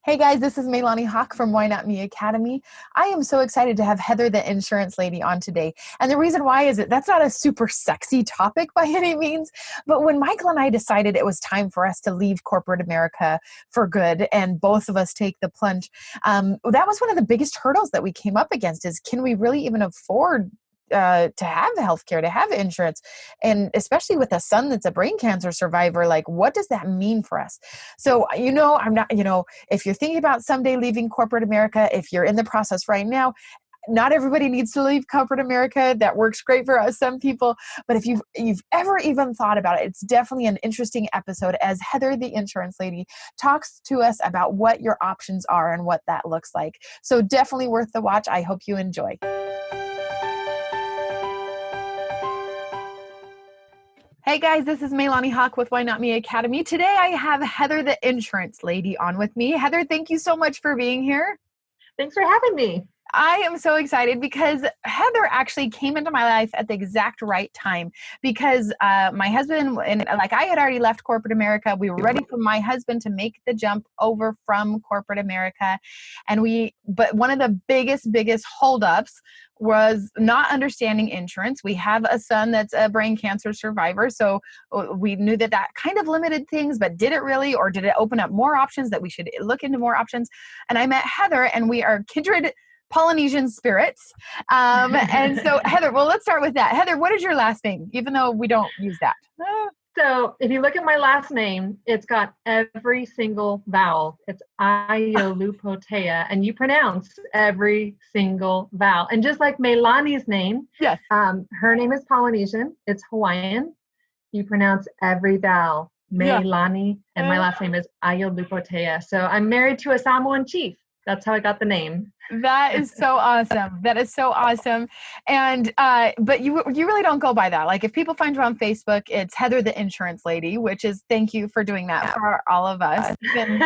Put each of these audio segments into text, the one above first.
Hey guys, this is Maylani Hawk from Why Not Me Academy. I am so excited to have Heather, the insurance lady, on today. And the reason why is that that's not a super sexy topic by any means. But when Michael and I decided it was time for us to leave corporate America for good and both of us take the plunge, that was one of the biggest hurdles that we came up against is can we really even afford to have healthcare, to have insurance, and especially with a son that's a brain cancer survivor, like what does that mean for us? So, I'm not, if you're thinking about someday leaving corporate America, if you're in the process right now, not everybody needs to leave corporate America. That works great for us, some people. But if you've ever even thought about it, it's definitely an interesting episode as Heather, the insurance lady, talks to us about what your options are and what that looks like. So definitely worth the watch. I hope you enjoy. Hey guys, this is Maylani Hawk with Why Not Me Academy. Today I have Heather, the insurance lady, on with me. Heather, thank you so much for being here. Thanks for having me. I am so excited because Heather actually came into my life at the exact right time because my husband and like I had already left corporate America. We were ready for my husband to make the jump over from corporate America. But one of the biggest holdups was not understanding insurance. We have a son that's a brain cancer survivor. So we knew that kind of limited things, but did it really, or did it open up more options that we should look into more options? And I met Heather and we are kindred Polynesian spirits. And so Heather, well, let's start with that. Heather, what is your last name? Even though we don't use that. So if you look at my last name, it's got every single vowel. It's Iolupotea, and you pronounce every single vowel. And just like Meilani's name, yes, her name is Polynesian. It's Hawaiian. You pronounce every vowel. Meilani, and my last name is Iolupotea. So I'm married to a Samoan chief. That's how I got the name. That is so awesome. That is so awesome. And, but you really don't go by that. Like if people find you on Facebook, it's Heather, the insurance lady, which is, thank you for doing that for all of us. Even,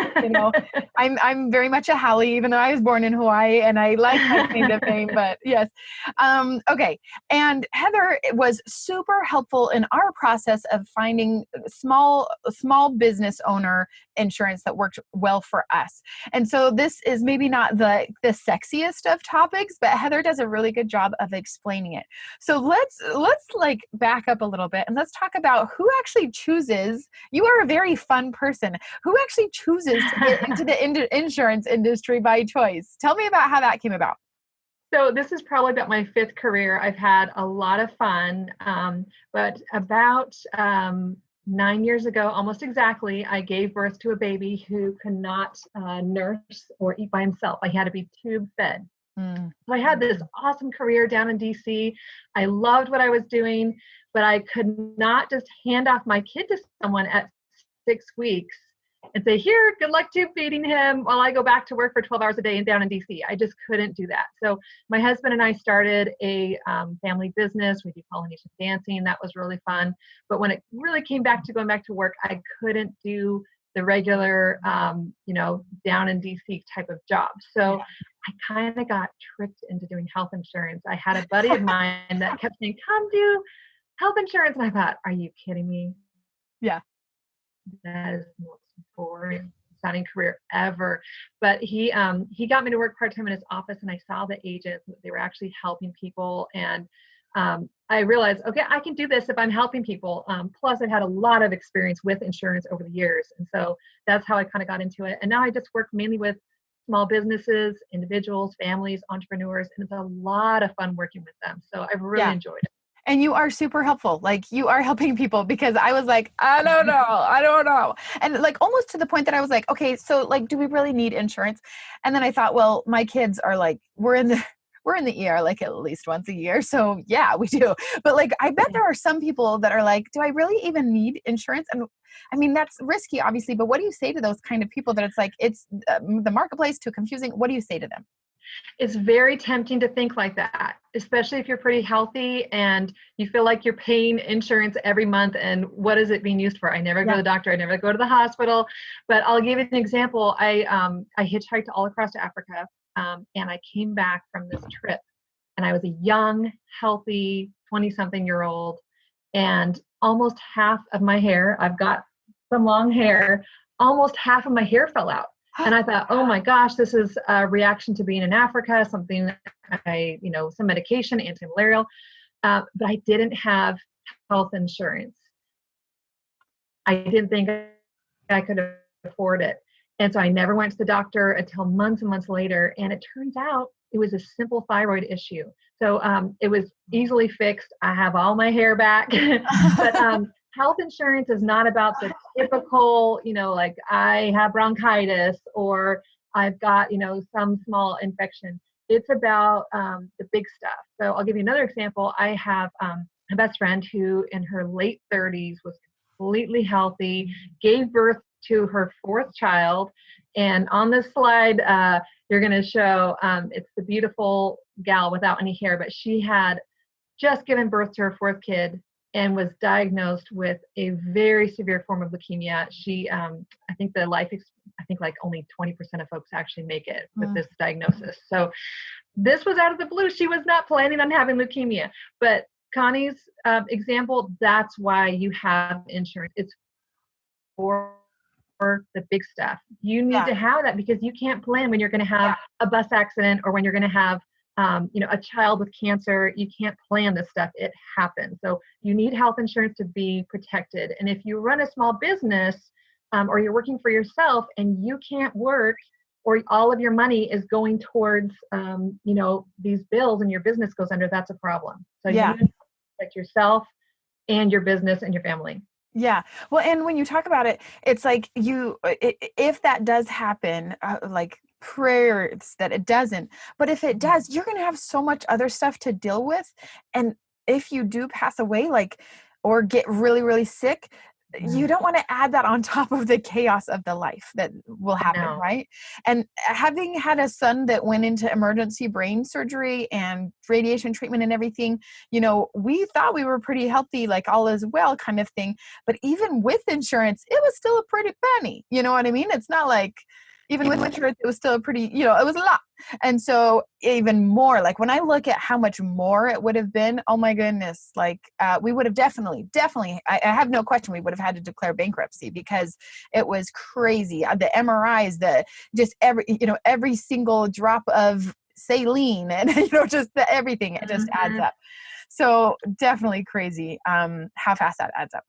I'm very much a Haole, even though I was born in Hawaii and I like my claim to fame, but yes. Okay. And Heather was super helpful in our process of finding small business owner insurance that worked well for us. And so this is maybe not the sexiest of topics, but Heather does a really good job of explaining it. So let's like back up a little bit and let's talk about who actually chooses. You are a very fun person. Who actually chooses to get into the insurance industry by choice? Tell me about how that came about. So this is probably about my fifth career. I've had a lot of fun, but about 9 years ago, almost exactly, I gave birth to a baby who could not nurse or eat by himself. I had to be tube fed. So I had this awesome career down in DC. I loved what I was doing, but I could not just hand off my kid to someone at 6 weeks and say, here, good luck tube feeding him while I go back to work for 12 hours a day and down in DC. I just couldn't do that. So my husband and I started a family business. We do Polynesian dancing. That was really fun. But when it really came back to going back to work, I couldn't do the regular, down in DC type of job. So I kind of got tricked into doing health insurance. I had a buddy of mine that kept saying, come do health insurance. And I thought, are you kidding me? Yeah. That is the most boring sounding career ever. But he got me to work part-time in his office, and I saw the agents, they were actually helping people. And I realized, okay, I can do this if I'm helping people. Plus I've had a lot of experience with insurance over the years. And so that's how I kind of got into it. And now I just work mainly with small businesses, individuals, families, entrepreneurs, and it's a lot of fun working with them. So I've really enjoyed it. And you are super helpful. Like you are helping people because I was like, I don't know. And like almost to the point that I was like, okay, so like, do we really need insurance? And then I thought, well, my kids are like, we're in the ER like at least once a year. So yeah, we do. But like, I bet there are some people that are like, do I really even need insurance? And I mean, that's risky, obviously, but what do you say to those kind of people that it's like, it's the marketplace too confusing? What do you say to them? It's very tempting to think like that, especially if you're pretty healthy and you feel like you're paying insurance every month. And what is it being used for? I never go to the doctor. I never go to the hospital. But I'll give you an example. I hitchhiked all across Africa, and I came back from this trip. And I was a young, healthy 20-something-year-old. And almost half of my hair, I've got some long hair, almost half of my hair fell out. And I thought, oh my gosh, this is a reaction to being in Africa, something some medication, anti-malarial, but I didn't have health insurance. I didn't think I could afford it. And so I never went to the doctor until months and months later. And it turns out it was a simple thyroid issue. So it was easily fixed. I have all my hair back. But health insurance is not about the typical, like I have bronchitis or I've got, some small infection. It's about the big stuff. So I'll give you another example. I have a best friend who in her late 30s was completely healthy, gave birth to her fourth child. And on this slide, you're going to show it's the beautiful gal without any hair, but she had just given birth to her fourth kid and was diagnosed with a very severe form of leukemia. She, I think like only 20% of folks actually make it with this diagnosis. So this was out of the blue. She was not planning on having leukemia, but Connie's example, that's why you have insurance. It's for the big stuff. You need to have that because you can't plan when you're going to have a bus accident or when you're going to have a child with cancer. You can't plan this stuff. It happens. So you need health insurance to be protected. And if you run a small business or you're working for yourself and you can't work or all of your money is going towards these bills and your business goes under, that's a problem. So you need to protect yourself and your business and your family. Yeah. Well, and when you talk about it, it's like if that does happen, like prayers that it doesn't, but if it does, you're going to have so much other stuff to deal with. And if you do pass away, or get really, really sick, you don't want to add that on top of the chaos of the life that will happen, right? And having had a son that went into emergency brain surgery and radiation treatment and everything, we thought we were pretty healthy, like all is well kind of thing. But even with insurance, it was still a pretty penny. You know what I mean? It's not like, even with insurance, it was still a pretty, it was a lot. And so even more, like when I look at how much more it would have been, oh my goodness, we would have definitely, I have no question we would have had to declare bankruptcy because it was crazy. The MRIs, just every single drop of saline and, just everything, it just adds up. So definitely crazy how fast that adds up.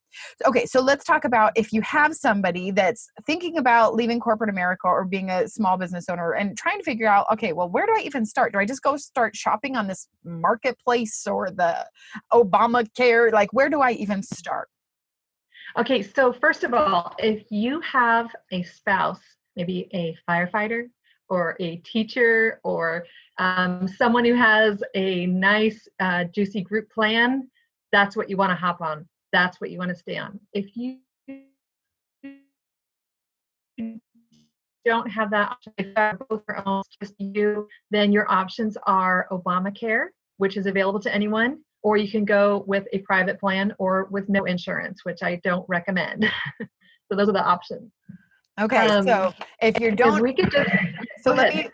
Okay, so let's talk about if you have somebody that's thinking about leaving corporate America or being a small business owner and trying to figure out, okay, well, where do I even start? Do I just go start shopping on this marketplace or the Obamacare? Like, where do I even start? Okay, so first of all, if you have a spouse, maybe a firefighter or a teacher or someone who has a nice, juicy group plan, that's what you want to hop on. That's what you want to stay on. If you don't have that option, if both are owned, just you, then your options are Obamacare, which is available to anyone, or you can go with a private plan or with no insurance, which I don't recommend. So those are the options. Okay, so if you don't, we could just,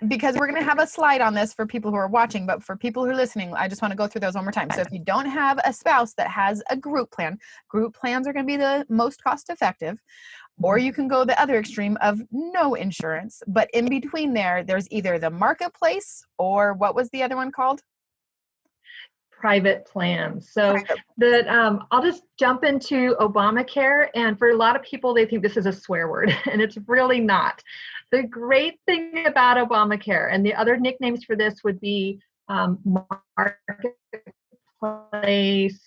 because we're going to have a slide on this for people who are watching, but for people who are listening, I just want to go through those one more time. So if you don't have a spouse that has a group plans are going to be the most cost effective, or you can go the other extreme of no insurance. But in between there's either the marketplace or what was the other one called? Private plans. So I'll just jump into Obamacare. And for a lot of people, they think this is a swear word, and it's really not. The great thing about Obamacare, and the other nicknames for this would be Marketplace,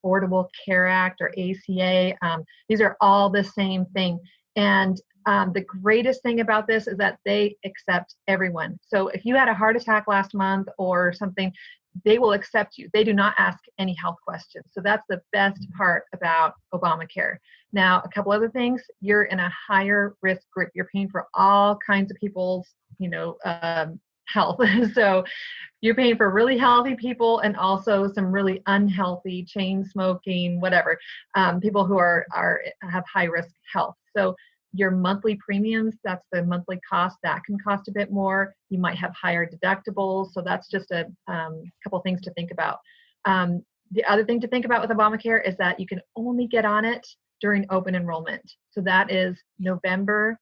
Affordable Care Act, or ACA. These are all the same thing. And the greatest thing about this is that they accept everyone. So if you had a heart attack last month or something, they will accept you. They do not ask any health questions. So that's the best part about Obamacare. Now, a couple other things, you're in a higher risk group. You're paying for all kinds of people's, health. So you're paying for really healthy people and also some really unhealthy, chain smoking, whatever, people who have high risk health. So your monthly premiums, that's the monthly cost, that can cost a bit more. You might have higher deductibles. So that's just a couple things to think about. The other thing to think about with Obamacare is that you can only get on it during open enrollment. So that is November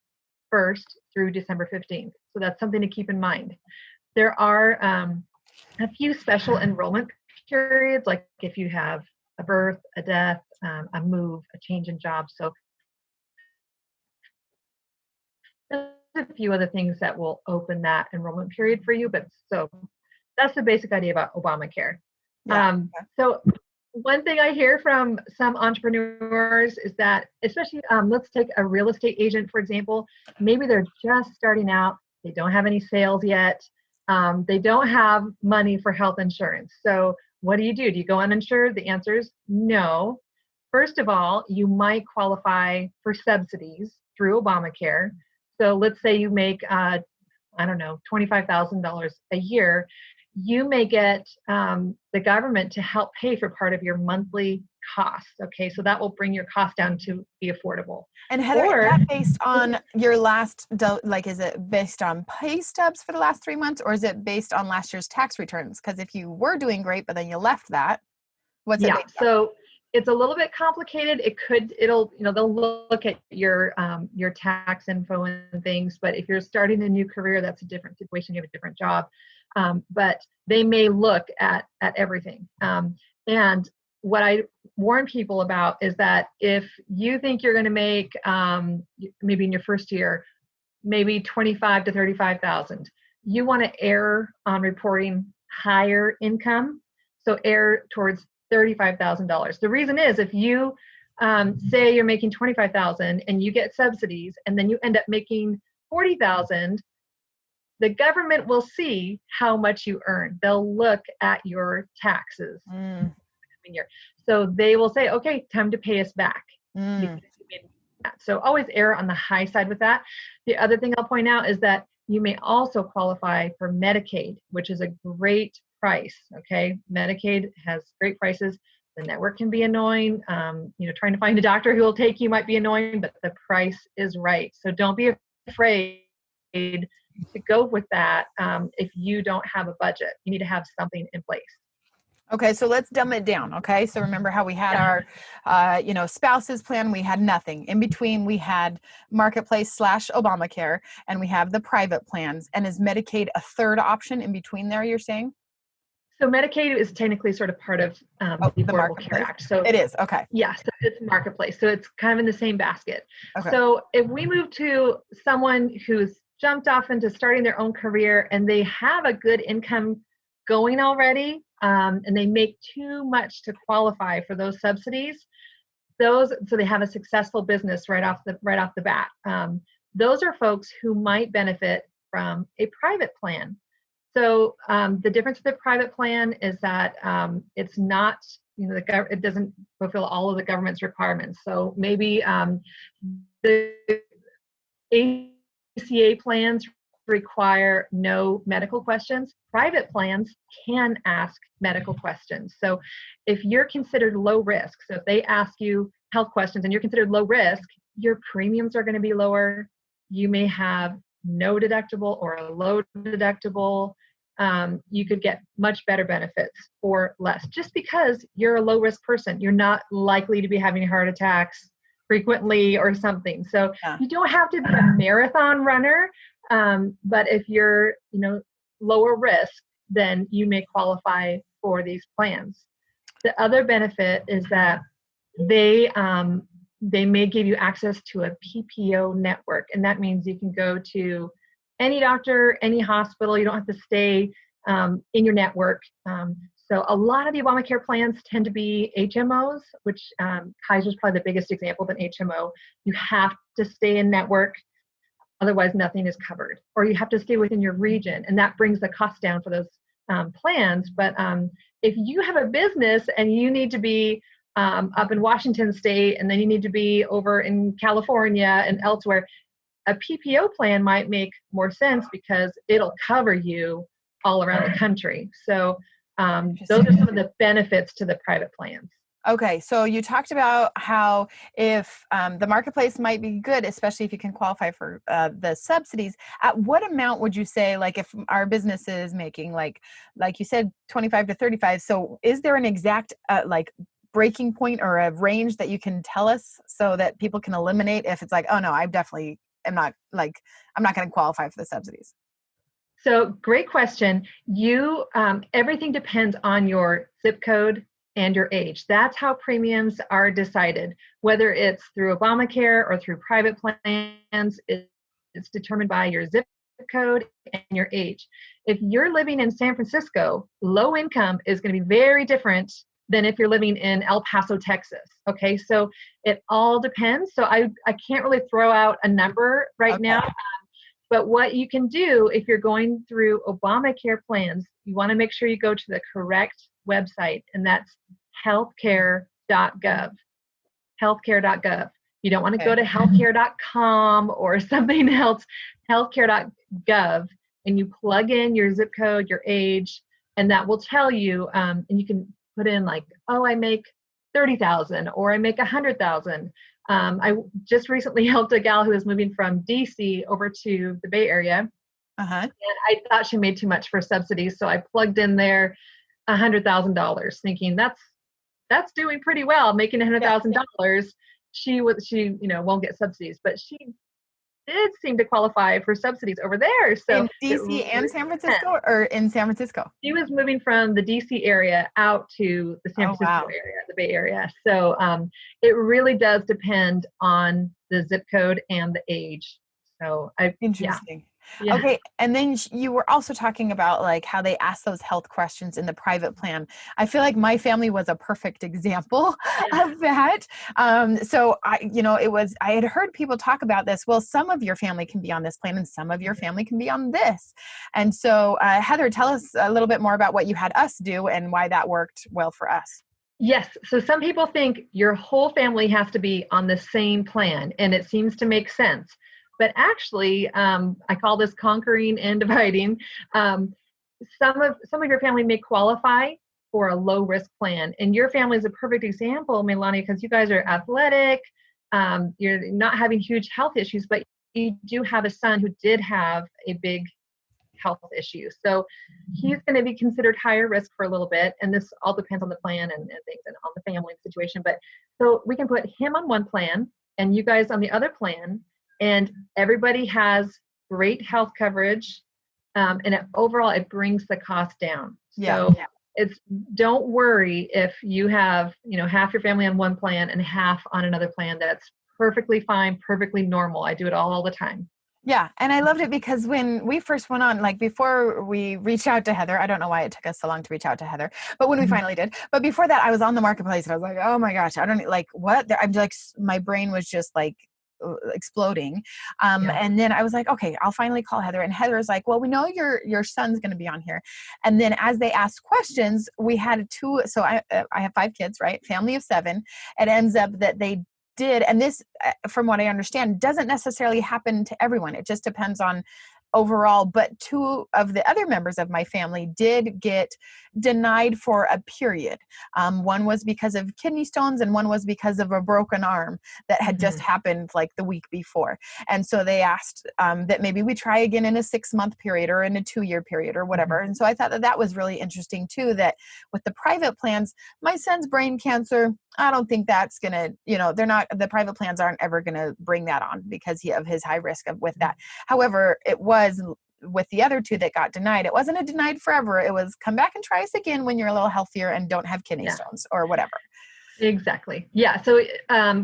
1st through December 15th. So that's something to keep in mind. There are a few special enrollment periods, like if you have a birth, a death, a move, a change in job. So there's a few other things that will open that enrollment period for you. But so that's the basic idea about Obamacare. Yeah. So one thing I hear from some entrepreneurs is that, especially let's take a real estate agent, for example, maybe they're just starting out, they don't have any sales yet, they don't have money for health insurance. So what do? Do you go uninsured? The answer is no. First of all, you might qualify for subsidies through Obamacare. So let's say you make, I don't know, $25,000 a year. You may get the government to help pay for part of your monthly costs. Okay, so that will bring your cost down to be affordable. And Heather, is that based on your last, like, is it based on pay stubs for the last 3 months, or is it based on last year's tax returns? Because if you were doing great, but then you left that, what's it based on? So it's a little bit complicated. They'll look at your tax info and things, but if you're starting a new career, that's a different situation. You have a different job. But they may look at everything. And what I warn people about is that if you think you're going to make maybe in your first year, maybe 25 to 35,000, you want to err on reporting higher income. So err towards $35,000. The reason is, if you say you're making 25,000 and you get subsidies, and then you end up making 40,000. The government will see how much you earn. They'll look at your taxes. So they will say, okay, time to pay us back. So always err on the high side with that. The other thing I'll point out is that you may also qualify for Medicaid, which is a great price. Okay, Medicaid has great prices. The network can be annoying. Trying to find a doctor who will take you might be annoying, but the price is right. So don't be afraid to go with that. If you don't have a budget, you need to have something in place. Okay, so let's dumb it down. Okay, so remember how we had our, spouses plan. We had nothing in between. We had Marketplace / Obamacare, and we have the private plans. And is Medicaid a third option in between there? You're saying? So Medicaid is technically sort of part of the Affordable Care Act. So it is. Okay. Yes, it's Marketplace. So it's kind of in the same basket. Okay. So if we move to someone who's jumped off into starting their own career and they have a good income going already, and they make too much to qualify for those subsidies, so they have a successful business right off the bat. Those are folks who might benefit from a private plan. So the difference with the private plan is that it's not, it doesn't fulfill all of the government's requirements. So maybe the ACA plans require no medical questions. Private plans can ask medical questions. So if you're considered low risk, so if they ask you health questions and you're considered low risk, your premiums are going to be lower. You may have no deductible or a low deductible. You could get much better benefits for less, just because you're a low risk person. You're not likely to be having heart attacks frequently or something. So you don't have to be a marathon runner. But if you're, lower risk, then you may qualify for these plans. The other benefit is that they may give you access to a PPO network, and that means you can go to any doctor, any hospital. You don't have to stay in your network. So a lot of the Obamacare plans tend to be HMOs, which Kaiser's probably the biggest example of an HMO. You have to stay in network. Otherwise, nothing is covered. Or you have to stay within your region, and that brings the cost down for those plans. But if you have a business and you need to be up in Washington State, and then you need to be over in California and elsewhere, a PPO plan might make more sense because it'll cover you all around the country. So those are some of the benefits to the private plans. Okay, so you talked about how if the Marketplace might be good, especially if you can qualify for the subsidies. At what amount would you say, like if our business is making like you said, 25 to 35? So is there an exact breaking point or a range that you can tell us so that people can eliminate if it's like, oh no, I'm definitely I'm not going to qualify for the subsidies? So great question. Everything depends on your zip code and your age. That's how premiums are decided, whether it's through Obamacare or through private plans. It's determined by your zip code and your age. If you're living in San Francisco, low income is going to be very different than if you're living in El Paso, Texas. Okay, so it all depends. So I can't really throw out a number right now. But what you can do if you're going through Obamacare plans, you want to make sure you go to the correct website, and that's healthcare.gov. Healthcare.gov. You don't want to go to healthcare.com or something else. Healthcare.gov, and you plug in your zip code, your age, and that will tell you. And you can put in like, oh, I make 30,000 or I make 100,000. I just recently helped a gal who was moving from DC over to the Bay Area. And I thought she made too much for subsidies. So I plugged in there $100,000 thinking that's doing pretty well, making $100,000. She won't get subsidies, but she did seem to qualify for subsidies over there. So in DC and San Francisco, or in San Francisco? She was moving from the DC area out to the San Francisco area, the Bay Area. So it really does depend on the zip code and the age. So Interesting. Yeah. Okay. And then you were also talking about like how they ask those health questions in the private plan. I feel like my family was a perfect example of that. So I had heard people talk about this. Well, some of your family can be on this plan and some of your family can be on this. And so Heather, tell us a little bit more about what you had us do and why that worked well for us. Yes. So some people think your whole family has to be on the same plan, and it seems to make sense. But actually, I call this conquering and dividing. Some of your family may qualify for a low risk plan, and your family is a perfect example, Melania, because you guys are athletic. You're not having huge health issues, but you do have a son who did have a big health issue. So he's going to be considered higher risk for a little bit, and this all depends on the plan and things and on the family situation. But so we can put him on one plan and you guys on the other plan. And everybody has great health coverage, and overall it brings the cost down. So don't worry if you have half your family on one plan and half on another plan. That's perfectly fine, perfectly normal. I do it all the time. Yeah. And I loved it because when we first went on, like before we reached out to Heather, I don't know why it took us so long to reach out to Heather, but when we finally did, but before that I was on the marketplace and I was like, oh my gosh, I don't like what I'm like, my brain was just like exploding. And then I was like, okay, I'll finally call Heather. And Heather is like, well, we know your son's going to be on here. And then as they asked questions, we had two. So I have 5 kids, right? Family of 7. It ends up that they did. And this, from what I understand, doesn't necessarily happen to everyone. It just depends on overall, but 2 of the other members of my family did get denied for a period. One was because of kidney stones and one was because of a broken arm that had just happened like the week before. And so they asked that maybe we try again in a 6-month period or in a 2-year period or whatever. And so I thought that was really interesting too, that with the private plans, my son's brain cancer, I don't think that's going to, the private plans aren't ever going to bring that on because of his high risk with that. However, it was with the other 2 that got denied. It wasn't a denied forever. It was come back and try us again when you're a little healthier and don't have kidney stones or whatever. Exactly. Yeah. So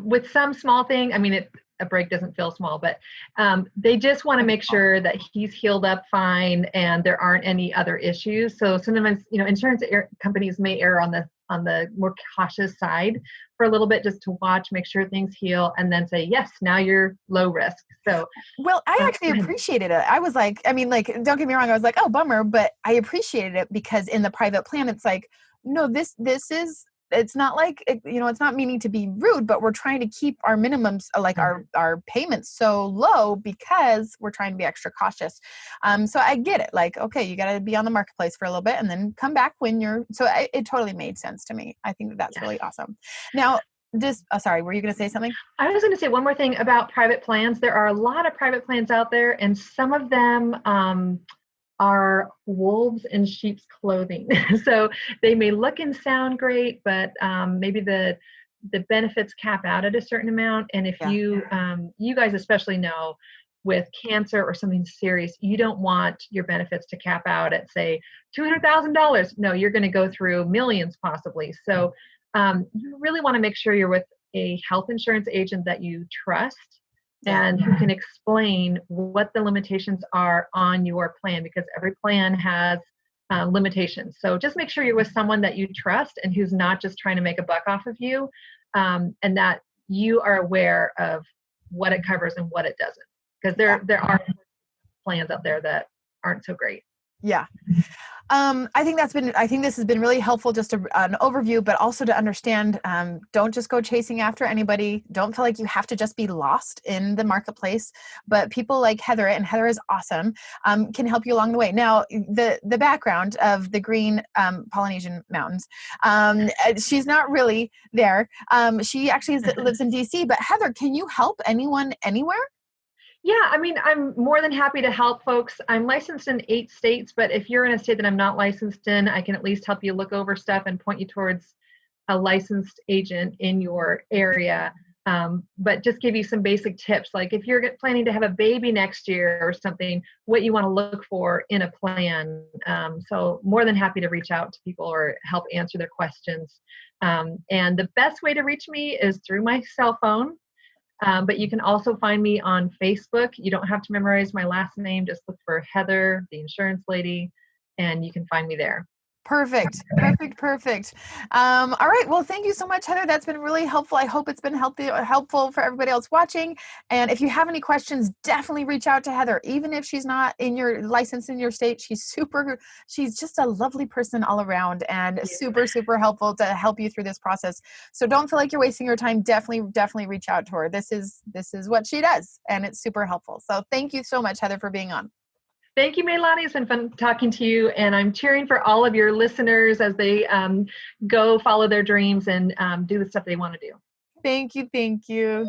with some small thing, I mean, a break doesn't feel small, but they just want to make sure that he's healed up fine and there aren't any other issues. So sometimes, insurance companies may err on the more cautious side for a little bit, just to watch, make sure things heal, and then say, yes, now you're low risk. So, well, I actually appreciated it. I was like, don't get me wrong. I was like, oh, bummer, but I appreciated it because in the private plan, it's like, no, this is, it's not like, it's not meaning to be rude, but we're trying to keep our minimums, like our payments so low because we're trying to be extra cautious. So I get it. Like, okay, you got to be on the marketplace for a little bit and then come back when it totally made sense to me. I think that's really awesome. Now, sorry, were you going to say something? I was going to say one more thing about private plans. There are a lot of private plans out there, and some of them, are wolves in sheep's clothing. So they may look and sound great, but maybe the benefits cap out at a certain amount. And if you guys especially know, with cancer or something serious, you don't want your benefits to cap out at, say, $200,000. No, you're going to go through millions possibly. So you really want to make sure you're with a health insurance agent that you trust and who can explain what the limitations are on your plan, because every plan has limitations. So just make sure you're with someone that you trust and who's not just trying to make a buck off of you, and that you are aware of what it covers and what it doesn't. Because there are plans out there that aren't so great. Yeah. I think this has been really helpful, just an overview, but also to understand, don't just go chasing after anybody. Don't feel like you have to just be lost in the marketplace, but people like Heather, and Heather is awesome, can help you along the way. Now, the background of the green Polynesian mountains, she's not really there. She actually lives in DC, but Heather, can you help anyone anywhere? Yeah, I mean, I'm more than happy to help folks. I'm licensed in 8 states, but if you're in a state that I'm not licensed in, I can at least help you look over stuff and point you towards a licensed agent in your area. But just give you some basic tips, like if you're planning to have a baby next year or something, what you want to look for in a plan. So more than happy to reach out to people or help answer their questions. And the best way to reach me is through my cell phone. But you can also find me on Facebook. You don't have to memorize my last name. Just look for Heather, the insurance lady, and you can find me there. Perfect. All right. Well, thank you so much, Heather. That's been really helpful. I hope it's been helpful for everybody else watching. And if you have any questions, definitely reach out to Heather. Even if she's not in your license in your state, she's just a lovely person all around and super, super helpful to help you through this process. So don't feel like you're wasting your time. Definitely reach out to her. This is what she does, and it's super helpful. So thank you so much, Heather, for being on. Thank you, Maylani. It's been fun talking to you, and I'm cheering for all of your listeners as they go follow their dreams and do the stuff they want to do. Thank you.